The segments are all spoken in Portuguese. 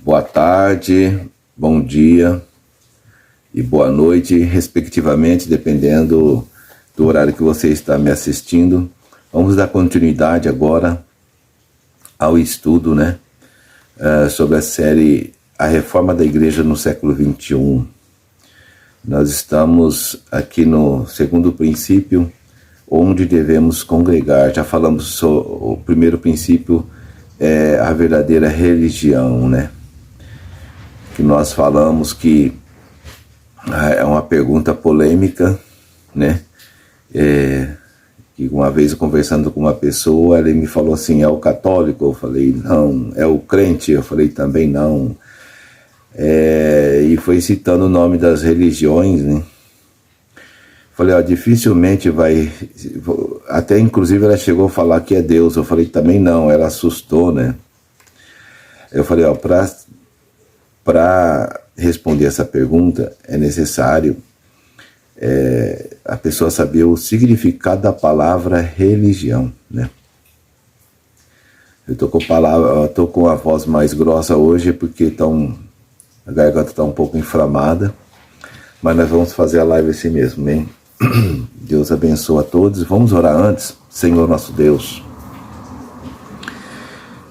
Boa tarde, bom dia e boa noite, respectivamente, dependendo do horário que você está me assistindo. Vamos dar continuidade agora ao estudo, sobre a série A Reforma da Igreja no século XXI. Nós estamos aqui no segundo princípio, onde devemos congregar. Já falamos sobre o primeiro princípio, a verdadeira religião, que nós falamos que é uma pergunta polêmica, que uma vez conversando com uma pessoa, ele me falou assim: é o católico? Eu falei não. É o crente? Eu falei também não. E foi citando o nome das religiões, Falei, dificilmente vai... Até inclusive ela chegou a falar que é Deus. Eu falei também não. Ela assustou, Eu falei, para responder essa pergunta é necessário a pessoa saber o significado da palavra religião, Eu tô com a voz mais grossa hoje porque a garganta está um pouco inflamada, mas nós vamos fazer a live assim mesmo, Deus abençoe a todos. Vamos orar antes. Senhor nosso Deus,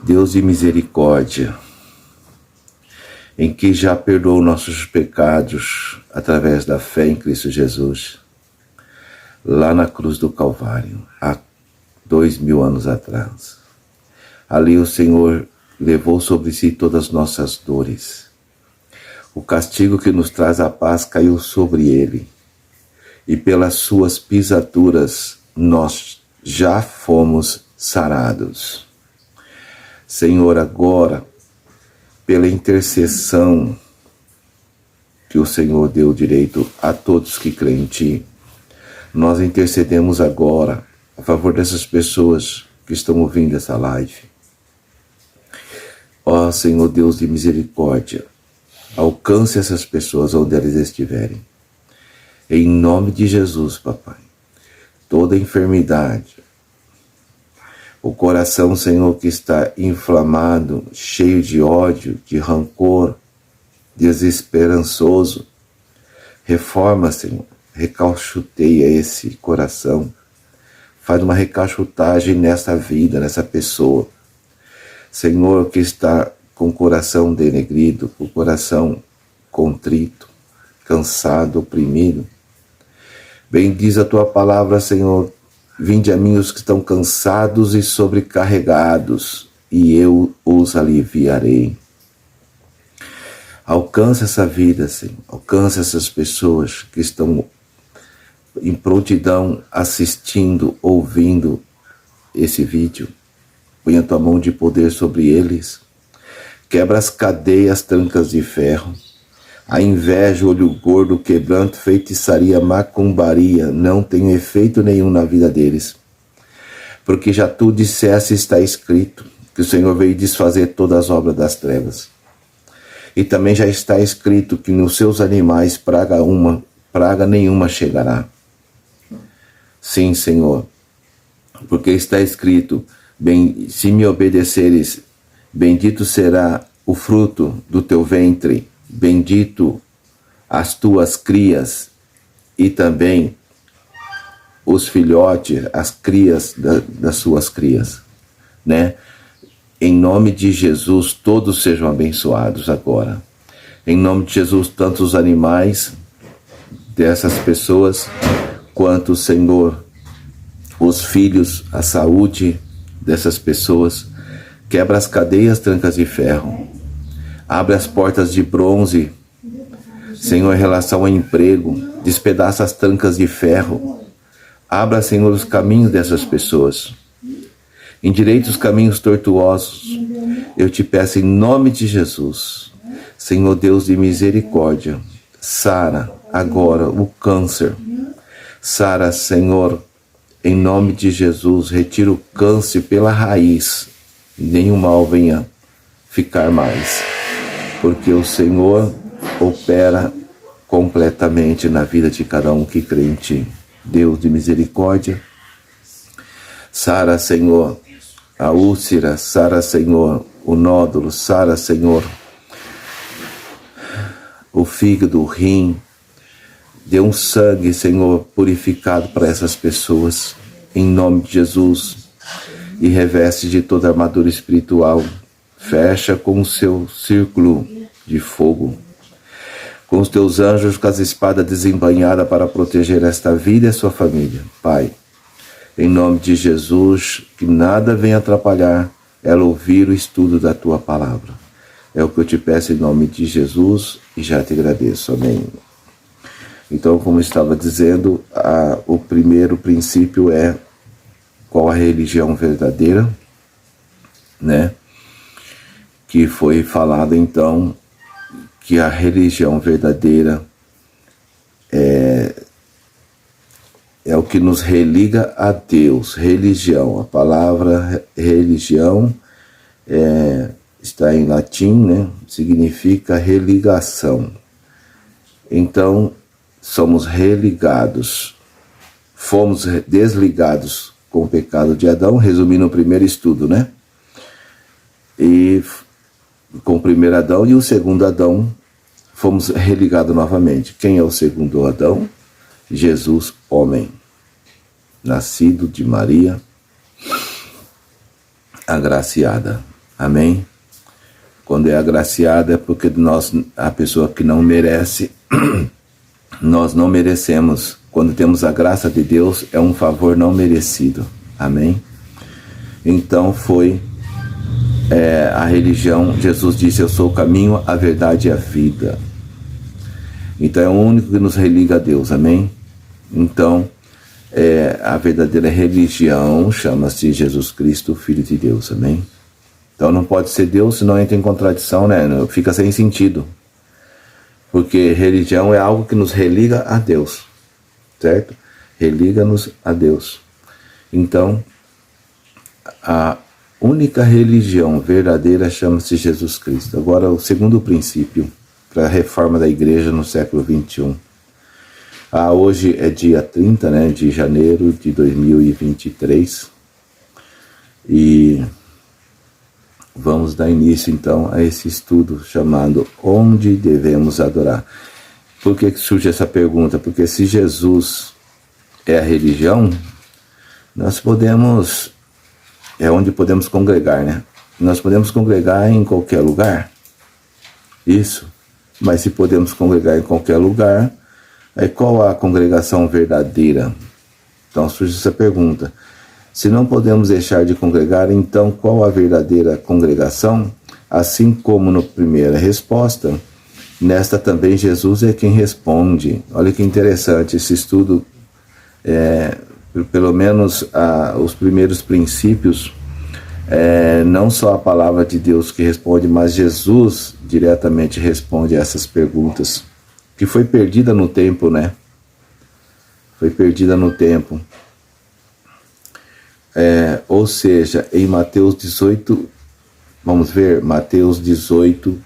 Deus de misericórdia, em que já perdoou nossos pecados através da fé em Cristo Jesus, lá na cruz do Calvário, há 2000 anos atrás. Ali o Senhor levou sobre si todas as nossas dores. O castigo que nos traz a paz caiu sobre ele, e pelas suas pisaduras nós já fomos sarados. Senhor, agora, pela intercessão que o Senhor deu direito a todos que creem em Ti, nós intercedemos agora a favor dessas pessoas que estão ouvindo essa live. Ó Senhor Deus de misericórdia, alcance essas pessoas onde elas estiverem. Em nome de Jesus, papai, toda enfermidade, o coração, Senhor, que está inflamado, cheio de ódio, de rancor, desesperançoso, reforma, Senhor, recalchuteia esse coração, faz uma recalchutagem nessa vida, nessa pessoa. Senhor, que está com o coração denegrido, com o coração contrito, cansado, oprimido, bendiz a Tua palavra, Senhor. Vinde a mim os que estão cansados e sobrecarregados, e eu os aliviarei. Alcança essa vida, Senhor. Alcança essas pessoas que estão em prontidão assistindo, ouvindo esse vídeo. Põe a Tua mão de poder sobre eles. Quebra as cadeias, trancas de ferro. A inveja, olho gordo, quebranto, feitiçaria, macumbaria não tem efeito nenhum na vida deles. Porque já Tu disseste, está escrito, que o Senhor veio desfazer todas as obras das trevas. E também já está escrito que nos seus animais praga nenhuma chegará. Sim, Senhor, porque está escrito, se me obedeceres, bendito será o fruto do Teu ventre, bendito as Tuas crias e também os filhotes, as crias das suas crias, Em nome de Jesus, todos sejam abençoados agora. Em nome de Jesus, tanto os animais dessas pessoas, quanto, Senhor, os filhos, a saúde dessas pessoas. Quebra as cadeias, trancas de ferro. Abre as portas de bronze, Senhor, em relação ao emprego. Despedaça as trancas de ferro. Abra, Senhor, os caminhos dessas pessoas. Endireita os caminhos tortuosos. Eu te peço em nome de Jesus. Senhor Deus de misericórdia, sara agora o câncer. Sara, Senhor, em nome de Jesus, retira o câncer pela raiz. Nenhum mal venha ficar mais. Porque o Senhor opera completamente na vida de cada um que crê em Ti. Deus de misericórdia, sara, Senhor, a úlcera, sara, Senhor, o nódulo, sara, Senhor, o fígado, o rim. Dê um sangue, Senhor, purificado para essas pessoas, em nome de Jesus. E reveste de toda a armadura espiritual. Fecha com o seu círculo de fogo, com os teus anjos com as espadas desembainhadas para proteger esta vida e a sua família. Pai, em nome de Jesus, que nada venha atrapalhar ela ouvir o estudo da tua palavra. É o que eu te peço em nome de Jesus e já te agradeço. Amém. Então, como eu estava dizendo, o primeiro princípio é qual a religião verdadeira, né? Que foi falado então que a religião verdadeira é o que nos religa a Deus. Religião, a palavra religião está em latim, né? Significa religação. Então, somos religados, fomos desligados com o pecado de Adão, resumindo o primeiro estudo, né? E com o primeiro Adão e o segundo Adão, fomos religados novamente. Quem é o segundo Adão? Jesus, homem, nascido de Maria, agraciada. Amém? Quando é agraciada é porque a pessoa que não merece, nós não merecemos. Quando temos a graça de Deus, é um favor não merecido. Amém? Então foi a religião. Jesus disse: eu sou o caminho, a verdade e a vida. Então é o único que nos religa a Deus. Amém? Então a verdadeira religião chama-se Jesus Cristo, Filho de Deus. Amém? Então não pode ser Deus, senão entra em contradição, né? Fica sem sentido. Porque religião é algo que nos religa a Deus, certo? Religa-nos a Deus. Então, a única religião verdadeira chama-se Jesus Cristo. Agora, o segundo princípio para a reforma da igreja no século XXI. Hoje é dia 30, né, de janeiro de 2023. E vamos dar início então a esse estudo chamado Onde Devemos Adorar. Por que surge essa pergunta? Porque se Jesus é a religião, nós podemos, é onde podemos congregar, né? Nós podemos congregar em qualquer lugar, isso, mas se podemos congregar em qualquer lugar, aí qual a congregação verdadeira? Então surge essa pergunta. Se não podemos deixar de congregar, então qual a verdadeira congregação? Assim como na primeira resposta, nesta também Jesus é quem responde. Olha que interessante esse estudo, pelo menos os primeiros princípios, não só a palavra de Deus que responde, mas Jesus diretamente responde a essas perguntas, que foi perdida no tempo, né? Foi perdida no tempo. Ou seja, em Mateus 18, vamos ver, Mateus 18,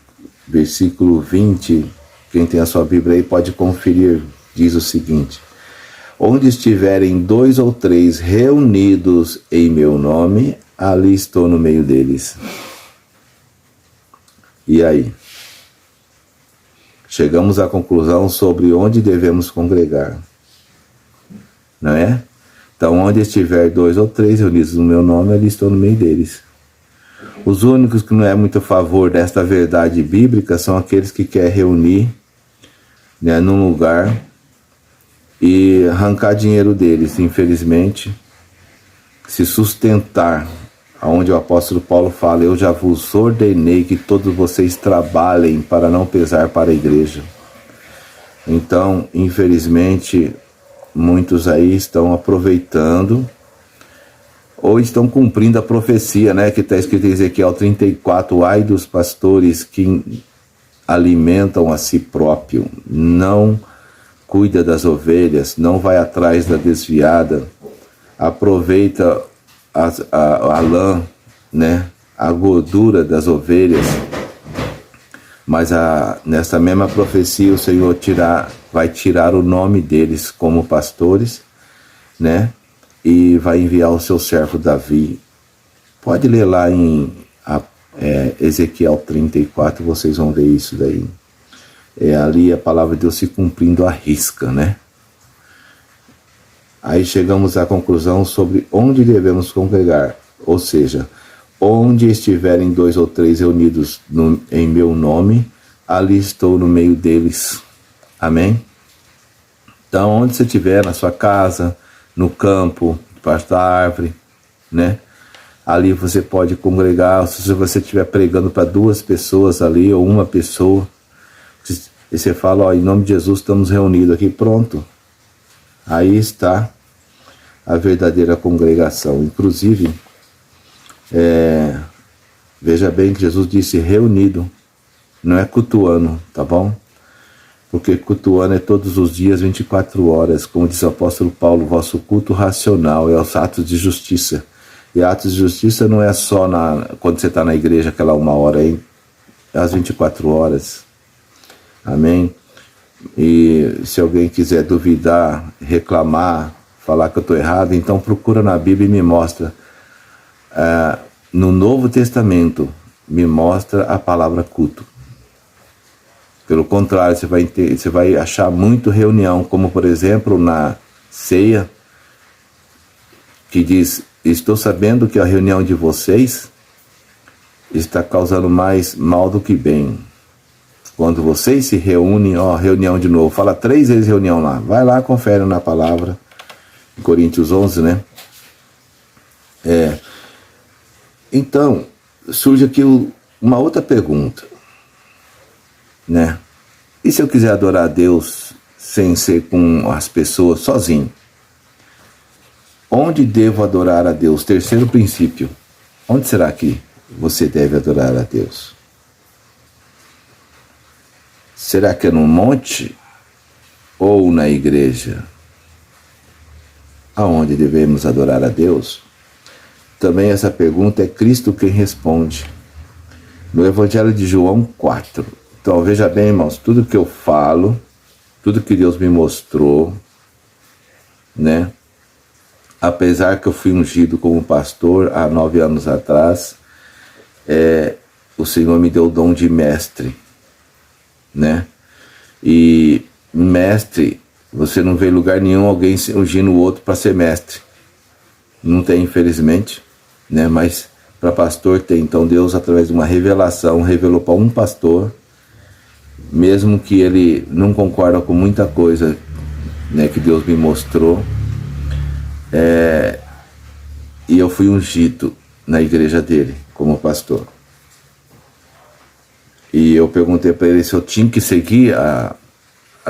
versículo 20, quem tem a sua Bíblia aí pode conferir, diz o seguinte: onde estiverem 2 ou 3 reunidos em meu nome, ali estou no meio deles. E aí? Chegamos à conclusão sobre onde devemos congregar, não é? Então, onde estiver 2 ou 3 reunidos no meu nome, ali estou no meio deles. Os únicos que não é muito a favor desta verdade bíblica são aqueles que querem reunir, né, num lugar e arrancar dinheiro deles, infelizmente, se sustentar, aonde o apóstolo Paulo fala: eu já vos ordenei que todos vocês trabalhem para não pesar para a igreja. Então, infelizmente, muitos aí estão aproveitando ou estão cumprindo a profecia, né, que está escrito em Ezequiel 34, ai dos pastores que alimentam a si próprio, não cuida das ovelhas, não vai atrás da desviada, aproveita a lã, né, a gordura das ovelhas, mas nessa mesma profecia o Senhor vai tirar o nome deles como pastores, né, e vai enviar o seu servo Davi. Pode ler lá em Ezequiel 34, vocês vão ver isso daí. É ali a palavra de Deus se cumprindo à risca, né? Aí chegamos à conclusão sobre onde devemos congregar, ou seja, onde estiverem 2 ou 3 reunidos em meu nome, ali estou no meio deles. Amém? Então, onde você estiver, na sua casa, no campo, debaixo da árvore, né? Ali você pode congregar. Se você estiver pregando para 2 pessoas ali, ou 1 pessoa, e você fala, ó, em nome de Jesus estamos reunidos aqui, pronto. Aí está a verdadeira congregação. Inclusive, veja bem que Jesus disse reunido, não é cultuando, tá bom? Porque cultuando é todos os dias, 24 horas, como diz o apóstolo Paulo, vosso culto racional é os atos de justiça. E atos de justiça não é só quando você está na igreja, aquela 1 hora, é às 24 horas. Amém? E se alguém quiser duvidar, reclamar, falar que eu estou errado, então procura na Bíblia e me mostra. No Novo Testamento, me mostra a palavra culto. Pelo contrário, você vai achar muito reunião, como por exemplo na ceia, que diz, estou sabendo que a reunião de vocês está causando mais mal do que bem. Quando vocês se reúnem, reunião de novo, fala 3 vezes reunião lá, vai lá, confere na palavra, em Coríntios 11, né? Então, surge aqui uma outra pergunta, né? E se eu quiser adorar a Deus sem ser com as pessoas, sozinho? Onde devo adorar a Deus? Terceiro princípio. Onde será que você deve adorar a Deus? Será que é no monte ou na igreja? Aonde devemos adorar a Deus? Também essa pergunta é Cristo quem responde. No Evangelho de João 4. Então veja bem, irmãos, tudo que eu falo, tudo que Deus me mostrou, né? Apesar que eu fui ungido como pastor há 9 anos atrás, o Senhor me deu o dom de mestre, né? E mestre, você não vê em lugar nenhum alguém ungindo o outro para ser mestre. Não tem, infelizmente, né? Mas para pastor tem. Então Deus, através de uma revelação, revelou para um pastor, mesmo que ele não concorda com muita coisa, né, que Deus me mostrou, e eu fui ungido na igreja dele como pastor. E eu perguntei para ele se eu tinha que seguir a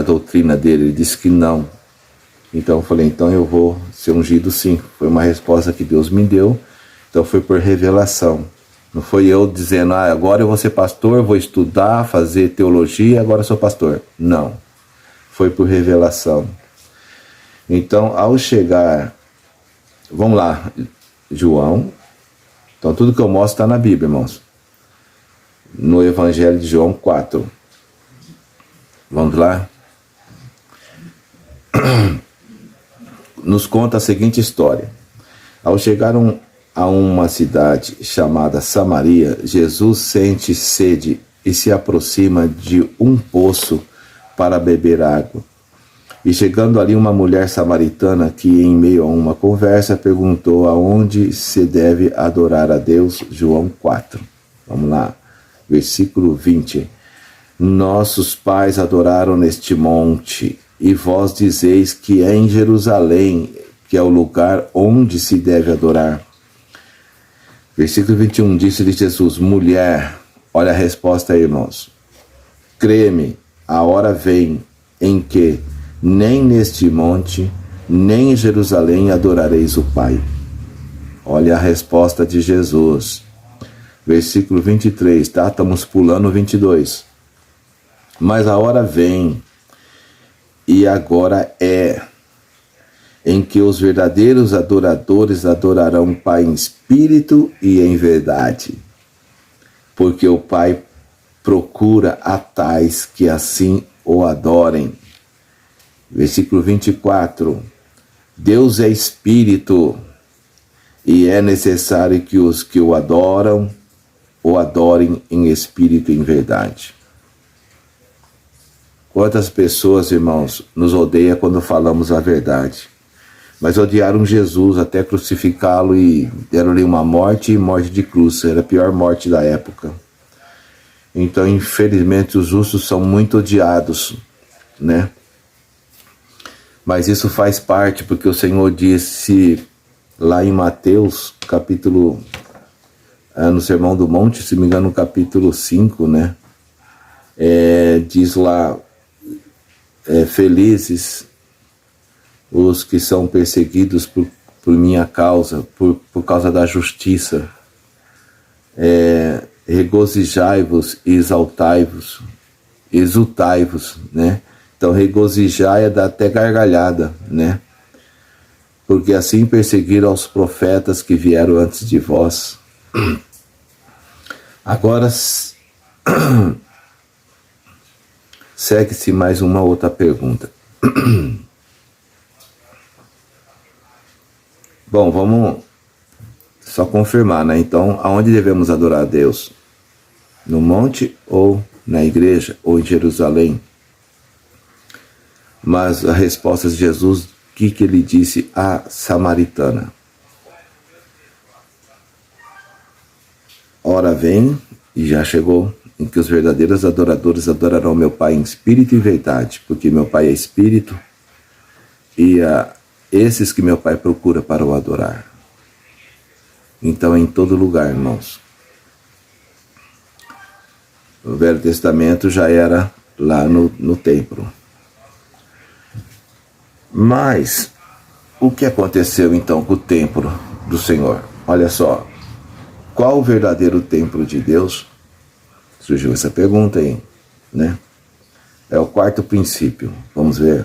doutrina dele. Ele disse que não. Então eu falei, então eu vou ser ungido sim. Foi uma resposta que Deus me deu. Então foi por revelação. Não foi eu dizendo, agora eu vou ser pastor, vou estudar, fazer teologia, agora eu sou pastor. Não. Foi por revelação. Então, ao chegar, vamos lá, João. Então tudo que eu mostro está na Bíblia, irmãos. No Evangelho de João 4. Vamos lá? Nos conta a seguinte história. Ao chegar a uma cidade chamada Samaria, Jesus sente sede e se aproxima de um poço para beber água. E chegando ali uma mulher samaritana que, em meio a uma conversa, perguntou aonde se deve adorar a Deus. João 4. Vamos lá. Versículo 20. Nossos pais adoraram neste monte, e vós dizeis que é em Jerusalém, que é o lugar onde se deve adorar. Versículo 21, disse-lhe Jesus, mulher, olha a resposta aí, irmãos. Crê-me, a hora vem em que nem neste monte, nem em Jerusalém adorareis o Pai. Olha a resposta de Jesus. Versículo 23, tá? Estamos pulando o 22. Mas a hora vem, e agora é, em que os verdadeiros adoradores adorarão o Pai em espírito e em verdade. Porque o Pai procura a tais que assim o adorem. Versículo 24. Deus é espírito, e é necessário que os que o adorem em espírito e em verdade. Quantas pessoas, irmãos, nos odeiam quando falamos a verdade. Mas odiaram Jesus até crucificá-lo e deram-lhe uma morte e morte de cruz. Era a pior morte da época. Então, infelizmente, os justos são muito odiados, né? Mas isso faz parte, porque o Senhor disse lá em Mateus, capítulo, no Sermão do Monte, se me engano, no capítulo 5, né? Diz lá, felizes os que são perseguidos por minha causa, por causa da justiça. Regozijai-vos e exultai-vos, né? Então, regozijai é dar até gargalhada, né? Porque assim perseguiram aos profetas que vieram antes de vós. Agora, segue-se mais uma outra pergunta. Bom, vamos só confirmar, né? Então, aonde devemos adorar a Deus? No monte ou na igreja ou em Jerusalém? Mas a resposta de Jesus, o que ele disse à samaritana? Hora vem, e já chegou, em que os verdadeiros adoradores adorarão meu Pai em espírito e verdade, porque meu Pai é espírito, e esses que meu Pai procura para o adorar. Então, em todo lugar, irmãos. O Velho Testamento já era lá no templo. Mas, o que aconteceu então com o templo do Senhor? Olha só, qual o verdadeiro templo de Deus? Surgiu essa pergunta aí, né? É o quarto princípio, vamos ver.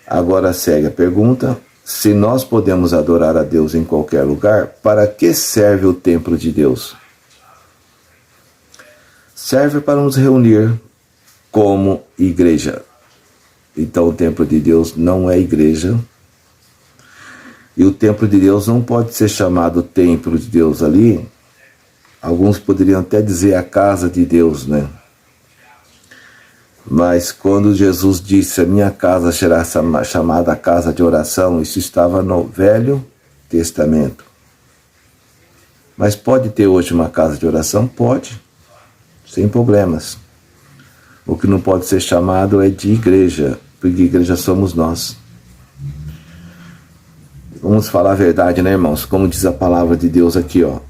Agora segue a pergunta: se nós podemos adorar a Deus em qualquer lugar, para que serve o templo de Deus? Serve para nos reunir como igreja. Então o templo de Deus não é igreja. E o templo de Deus não pode ser chamado templo de Deus ali. Alguns poderiam até dizer a casa de Deus, né? Mas quando Jesus disse a minha casa será chamada casa de oração, isso estava no Velho Testamento. Mas pode ter hoje uma casa de oração? Pode, sem problemas. O que não pode ser chamado é de igreja, porque igreja somos nós. Vamos falar a verdade, né, irmãos? Como diz a palavra de Deus aqui, ó.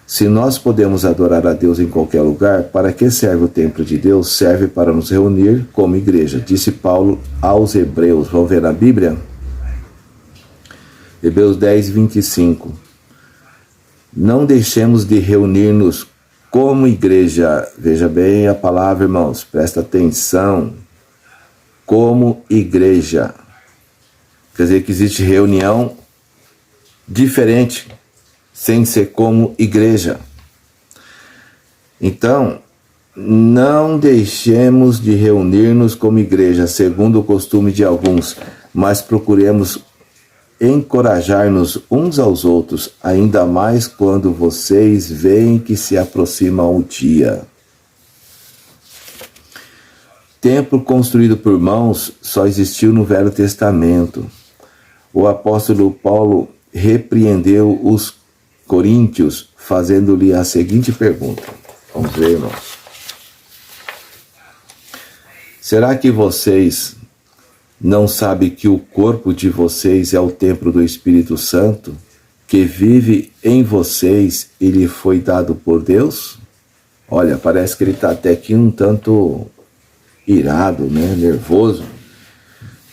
Se nós podemos adorar a Deus em qualquer lugar, para que serve o templo de Deus? Serve para nos reunir como igreja, disse Paulo aos Hebreus. Vamos ver na Bíblia? Hebreus 10, 25. Não deixemos de reunir-nos como igreja. Veja bem a palavra, irmãos, presta atenção. Como igreja. Quer dizer que existe reunião diferente, sem ser como igreja. Então, não deixemos de reunir-nos como igreja, segundo o costume de alguns, mas procuremos encorajar-nos uns aos outros, ainda mais quando vocês veem que se aproxima o dia. Templo construído por mãos só existiu no Velho Testamento. O apóstolo Paulo repreendeu os coríntios, fazendo-lhe a seguinte pergunta. Vamos ver, irmãos. Será que vocês não sabem que o corpo de vocês é o templo do Espírito Santo, que vive em vocês e lhe foi dado por Deus? Olha, parece que ele está até aqui um tanto irado, né? Nervoso.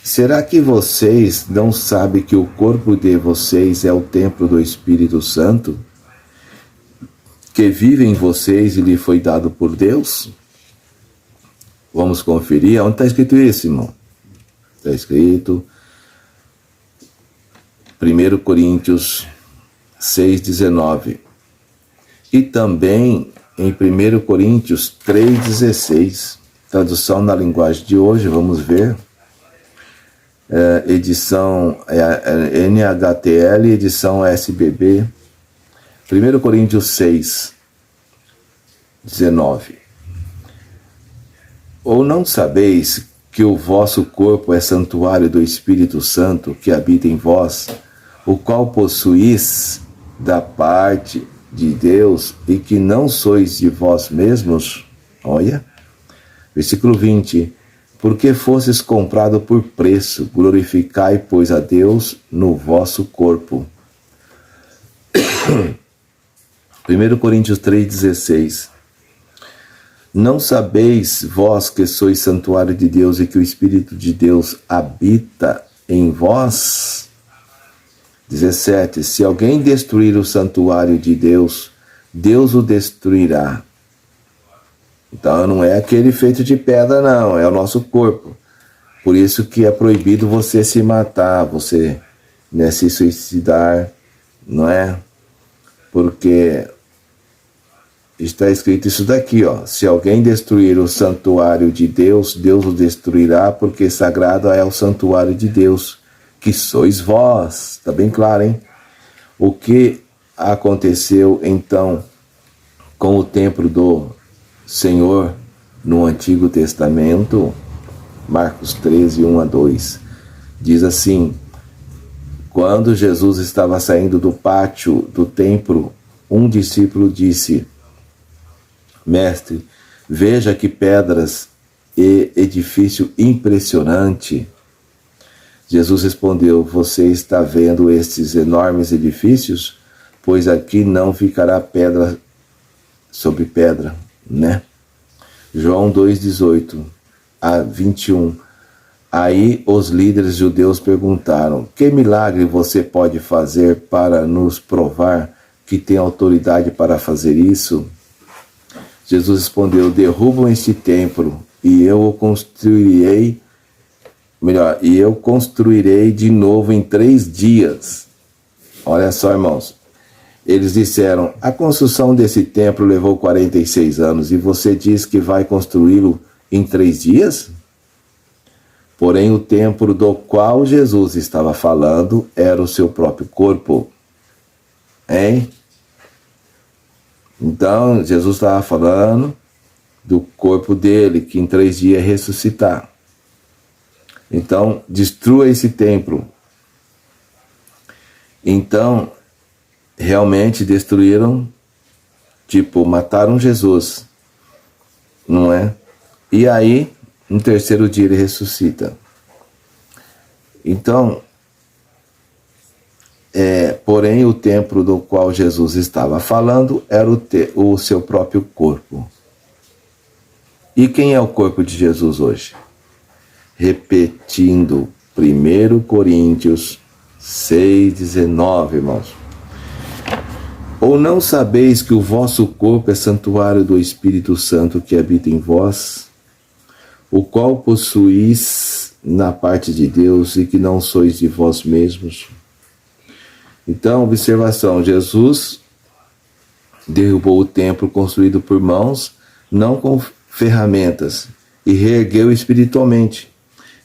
Será que vocês não sabem que o corpo de vocês é o templo do Espírito Santo, que vive em vocês e lhe foi dado por Deus? Vamos conferir. Onde está escrito isso, irmão? Está escrito 1 Coríntios 6,19. E também em 1 Coríntios 3,16. Tradução na linguagem de hoje, vamos ver. Edição NHTL, edição SBB, 1 Coríntios 6, 19. Ou não sabeis que o vosso corpo é santuário do Espírito Santo que habita em vós, o qual possuís da parte de Deus e que não sois de vós mesmos? Olha, versículo 20. Porque fostes comprado por preço, glorificai, pois, a Deus no vosso corpo. 1 Coríntios 3,16. Não sabeis vós que sois santuário de Deus e que o Espírito de Deus habita em vós? 17. Se alguém destruir o santuário de Deus, Deus o destruirá. Então não é aquele feito de pedra, não, é o nosso corpo. Por isso que é proibido você se matar, você, né, se suicidar, não é? Porque está escrito isso daqui, ó. Se alguém destruir o santuário de Deus, Deus o destruirá, porque sagrado é o santuário de Deus, que sois vós. Está bem claro, hein? O que aconteceu então com o templo do Senhor no Antigo Testamento? Marcos 13, 1-2. Diz assim: quando Jesus estava saindo do pátio do templo, um discípulo disse: Mestre, veja que pedras e edifício impressionante. Jesus respondeu: você está vendo estes enormes edifícios? Pois aqui não ficará pedra sobre pedra, né? João 2:18-21. Aí os líderes judeus perguntaram: que milagre você pode fazer para nos provar que tem autoridade para fazer isso? Jesus respondeu: derrubam este templo e eu o construirei, e eu construirei de novo em 3 dias. Olha só, irmãos. Eles disseram: a construção desse templo levou 46 anos e você diz que vai construí-lo em 3 dias? Porém, o templo do qual Jesus estava falando era o seu próprio corpo. Hein? Então, Jesus estava falando do corpo dele, que em 3 dias ia ressuscitar. Então, destrua esse templo. Então, realmente destruíram, mataram Jesus, não é? E aí, no 3º dia ele ressuscita. Então, porém o templo do qual Jesus estava falando era o seu próprio corpo. E quem é o corpo de Jesus hoje? Repetindo, 1 Coríntios 6,19, irmãos. Ou não sabeis que o vosso corpo é santuário do Espírito Santo que habita em vós, o qual possuís na parte de Deus e que não sois de vós mesmos? Então, observação: Jesus derrubou o templo construído por mãos, não com ferramentas, e reergueu espiritualmente.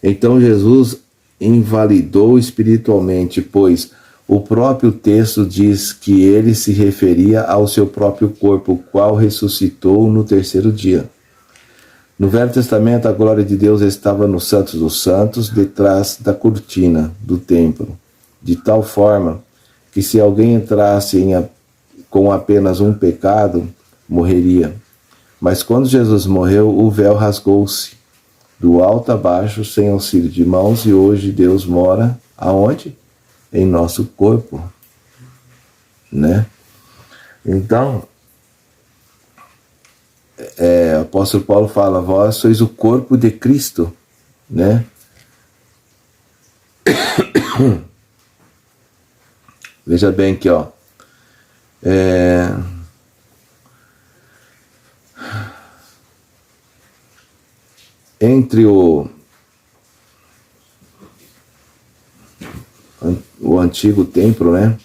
Então Jesus invalidou espiritualmente, pois o próprio texto diz que ele se referia ao seu próprio corpo, o qual ressuscitou no 3º dia. No Velho Testamento, a glória de Deus estava no Santos dos Santos, detrás da cortina do templo, de tal forma que se alguém entrasse com apenas um pecado, morreria. Mas quando Jesus morreu, o véu rasgou-se do alto a baixo, sem auxílio de mãos, e hoje Deus mora aonde? Em nosso corpo, né? Então, o apóstolo Paulo fala: vós sois o corpo de Cristo, né? Veja bem aqui, ó. Entre o antigo templo, né?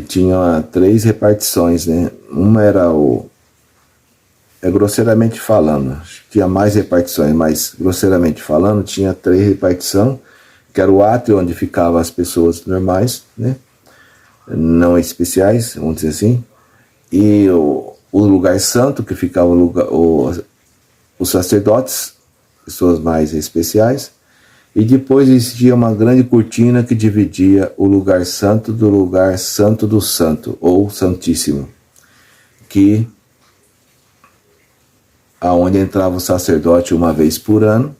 Tinha 3 repartições, né? Uma era grosseiramente falando, tinha mais repartições, mas grosseiramente falando, tinha 3 repartições, que era o átrio onde ficavam as pessoas normais, né? Não especiais, vamos dizer assim, e o lugar santo, que ficava os sacerdotes, pessoas mais especiais. E depois existia uma grande cortina que dividia o lugar santo do santo, ou santíssimo, que aonde entrava o sacerdote uma vez por ano,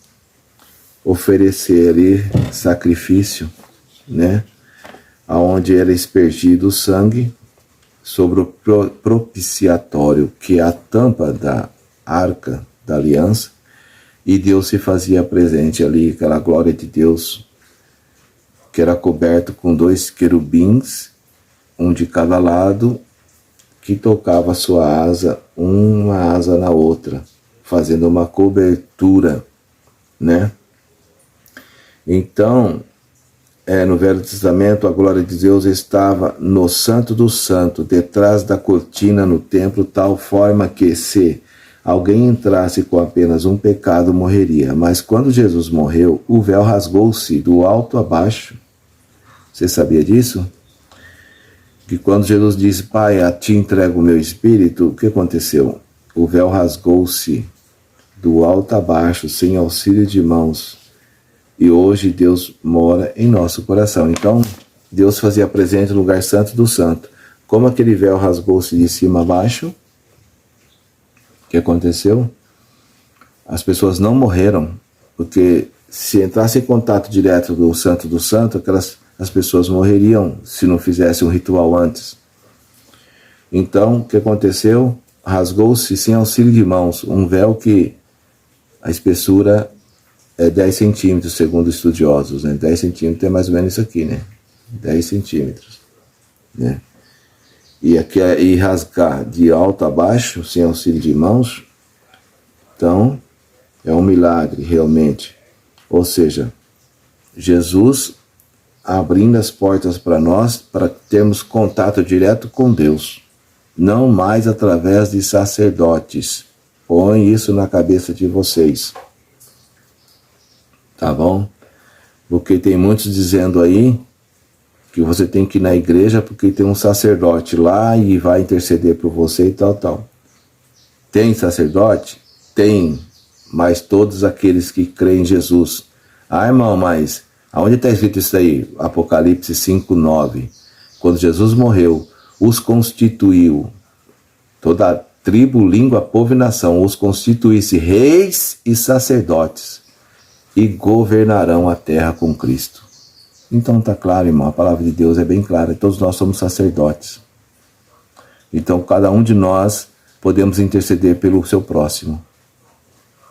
oferecer ali sacrifício, né? Aonde era espergido o sangue sobre o propiciatório, que é a tampa da arca da aliança, e Deus se fazia presente ali, aquela glória de Deus, que era coberto com 2 querubins, um de cada lado, que tocava sua asa, uma asa na outra, fazendo uma cobertura, né? Então, no Velho Testamento, a glória de Deus estava no Santo do Santo, detrás da cortina no templo, tal forma que se alguém entrasse com apenas um pecado, morreria. Mas quando Jesus morreu, o véu rasgou-se do alto a baixo. Você sabia disso? Que quando Jesus disse, Pai, a ti entrego o meu espírito, o que aconteceu? O véu rasgou-se do alto a baixo, sem auxílio de mãos. E hoje Deus mora em nosso coração. Então, Deus fazia presente no lugar santo do santo. Como aquele véu rasgou-se de cima a baixo, o que aconteceu? As pessoas não morreram, porque se entrasse em contato direto do santo, as pessoas morreriam se não fizessem um ritual antes. Então, o que aconteceu? Rasgou-se sem auxílio de mãos, um véu que a espessura é 10 centímetros, segundo estudiosos, né? 10 centímetros é mais ou menos isso aqui, né? 10 centímetros, né? E rasgar de alto a baixo, sem auxílio de mãos, então é um milagre, realmente. Ou seja, Jesus abrindo as portas para nós, para termos contato direto com Deus, não mais através de sacerdotes. Põe isso na cabeça de vocês. Tá bom? Porque tem muitos dizendo aí que você tem que ir na igreja porque tem um sacerdote lá e vai interceder por você e tal. Tem sacerdote? Tem, mas todos aqueles que creem em Jesus. Ah, irmão, mas aonde está escrito isso aí? Apocalipse 5:9. Quando Jesus morreu, os constituiu, toda a tribo, língua, povo e nação, os constituísse reis e sacerdotes, e governarão a terra com Cristo. Então está claro, irmão, a palavra de Deus é bem clara, todos nós somos sacerdotes. Então cada um de nós podemos interceder pelo seu próximo.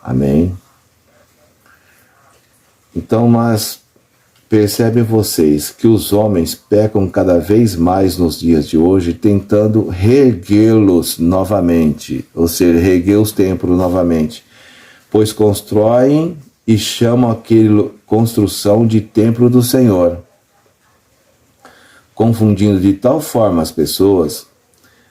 Amém? Então, mas percebem vocês que os homens pecam cada vez mais nos dias de hoje, tentando reerguê-los novamente, ou seja, reerguer os templos novamente, pois constroem e chamam aquela construção de templo do Senhor, confundindo de tal forma as pessoas,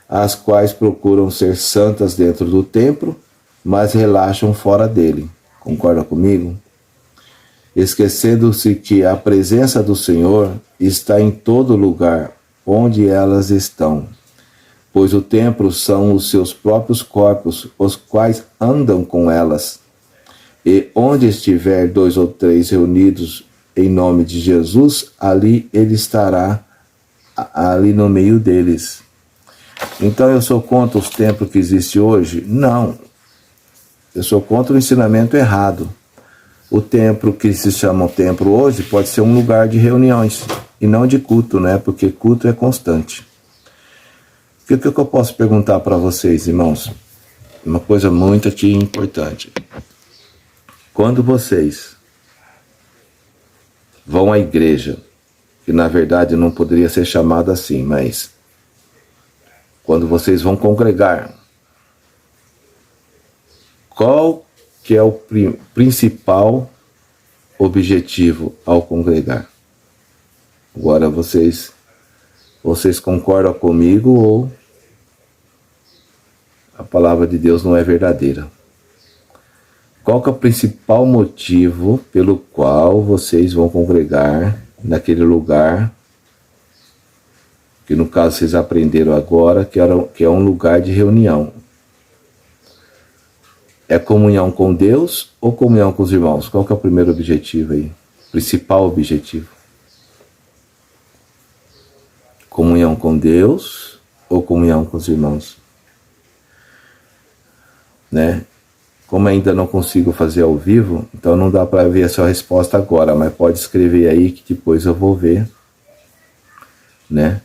as quais procuram ser santas dentro do templo, mas relaxam fora dele. Concorda comigo? Esquecendo-se que a presença do Senhor está em todo lugar onde elas estão, pois o templo são os seus próprios corpos, os quais andam com elas. E onde estiver 2 ou 3 reunidos em nome de Jesus, ali ele estará, ali no meio deles. Então eu sou contra os templos que existem hoje? Não. Eu sou contra o ensinamento errado. O templo que se chama templo hoje pode ser um lugar de reuniões e não de culto, né? Porque culto é constante. O que eu posso perguntar para vocês, irmãos? Uma coisa muito aqui importante. Quando vocês vão à igreja, que na verdade não poderia ser chamada assim, mas quando vocês vão congregar, qual que é o principal objetivo ao congregar? Agora vocês concordam comigo ou a palavra de Deus não é verdadeira? Qual que é o principal motivo pelo qual vocês vão congregar naquele lugar, que no caso vocês aprenderam agora, que é um lugar de reunião? É comunhão com Deus ou comunhão com os irmãos? Qual que é o primeiro objetivo aí? Principal objetivo? Comunhão com Deus ou comunhão com os irmãos? Né? Como ainda não consigo fazer ao vivo, então não dá para ver a sua resposta agora, mas pode escrever aí que depois eu vou ver, né?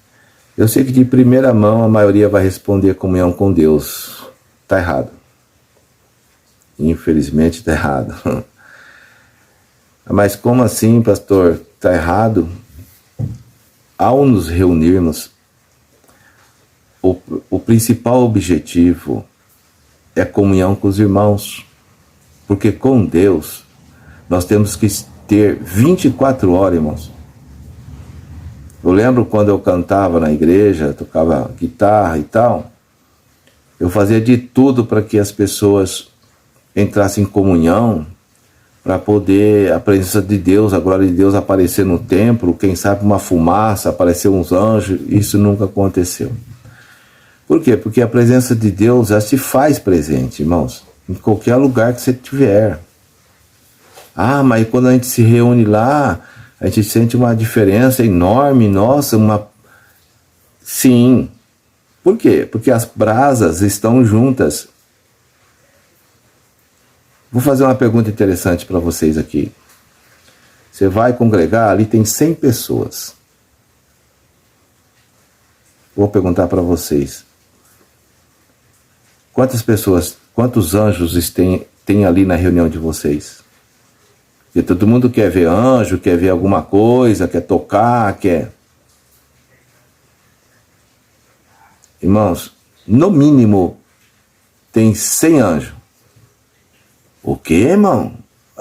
Eu sei que de primeira mão a maioria vai responder comunhão com Deus. Tá errado. Infelizmente tá errado. Mas como assim, pastor? Tá errado? Ao nos reunirmos, o principal objetivo é comunhão com os irmãos, porque com Deus nós temos que ter 24 horas, irmãos. Eu lembro quando eu cantava na igreja, tocava guitarra e tal, eu fazia de tudo para que as pessoas entrassem em comunhão, para poder a presença de Deus, a glória de Deus aparecer no templo, quem sabe uma fumaça, aparecer uns anjos. Isso nunca aconteceu. Por quê? Porque a presença de Deus já se faz presente, irmãos, em qualquer lugar que você estiver. Ah, mas quando a gente se reúne lá, a gente sente uma diferença enorme, nossa, uma... Sim. Por quê? Porque as brasas estão juntas. Vou fazer uma pergunta interessante para vocês aqui. Você vai congregar, ali tem 100 pessoas. Vou perguntar para vocês. Quantas pessoas, quantos anjos tem ali na reunião de vocês? Porque todo mundo quer ver anjo, quer ver alguma coisa, quer tocar, quer... Irmãos, no mínimo tem 100 anjos. O quê, irmão?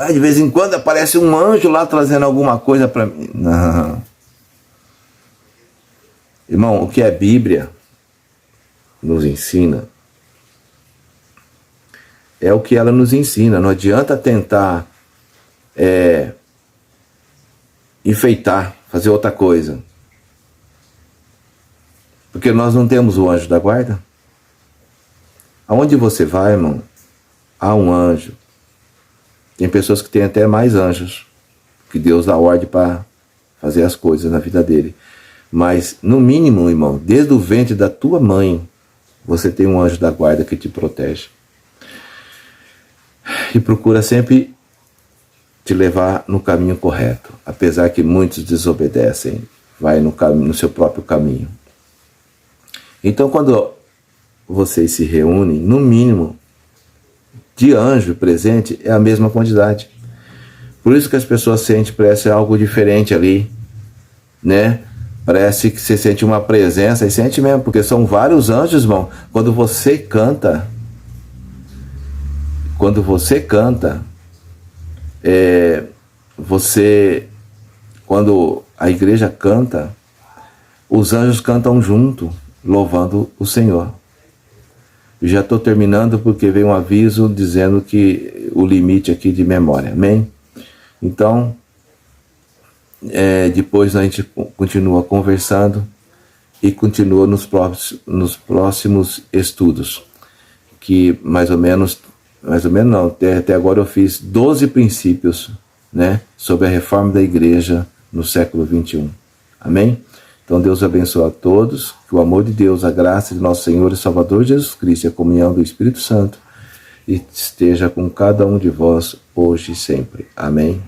De vez em quando aparece um anjo lá trazendo alguma coisa para mim. Não. Irmão, o que a Bíblia nos ensina é o que ela nos ensina. Não adianta tentar enfeitar, fazer outra coisa. Porque nós não temos o anjo da guarda. Aonde você vai, irmão, há um anjo. Tem pessoas que têm até mais anjos, que Deus dá ordem para fazer as coisas na vida dele. Mas, no mínimo, irmão, desde o ventre da tua mãe, você tem um anjo da guarda que te protege. E procura sempre te levar no caminho correto. Apesar que muitos desobedecem, vai no seu próprio caminho. Então, quando vocês se reúnem, no mínimo, de anjo presente é a mesma quantidade. Por isso que as pessoas sentem, parece algo diferente ali, né? Parece que você sente uma presença, e sente mesmo, porque são vários anjos, irmão. Quando você canta, quando a igreja canta, os anjos cantam junto, louvando o Senhor. Já estou terminando porque veio um aviso dizendo que o limite aqui de memória, amém? Então, depois a gente continua conversando e continua nos próximos estudos, que mais ou menos não, até agora eu fiz 12 princípios, né, sobre a reforma da igreja no século XXI, amém? Então Deus abençoe a todos, que o amor de Deus, a graça de nosso Senhor e Salvador Jesus Cristo e a comunhão do Espírito Santo esteja com cada um de vós hoje e sempre. Amém.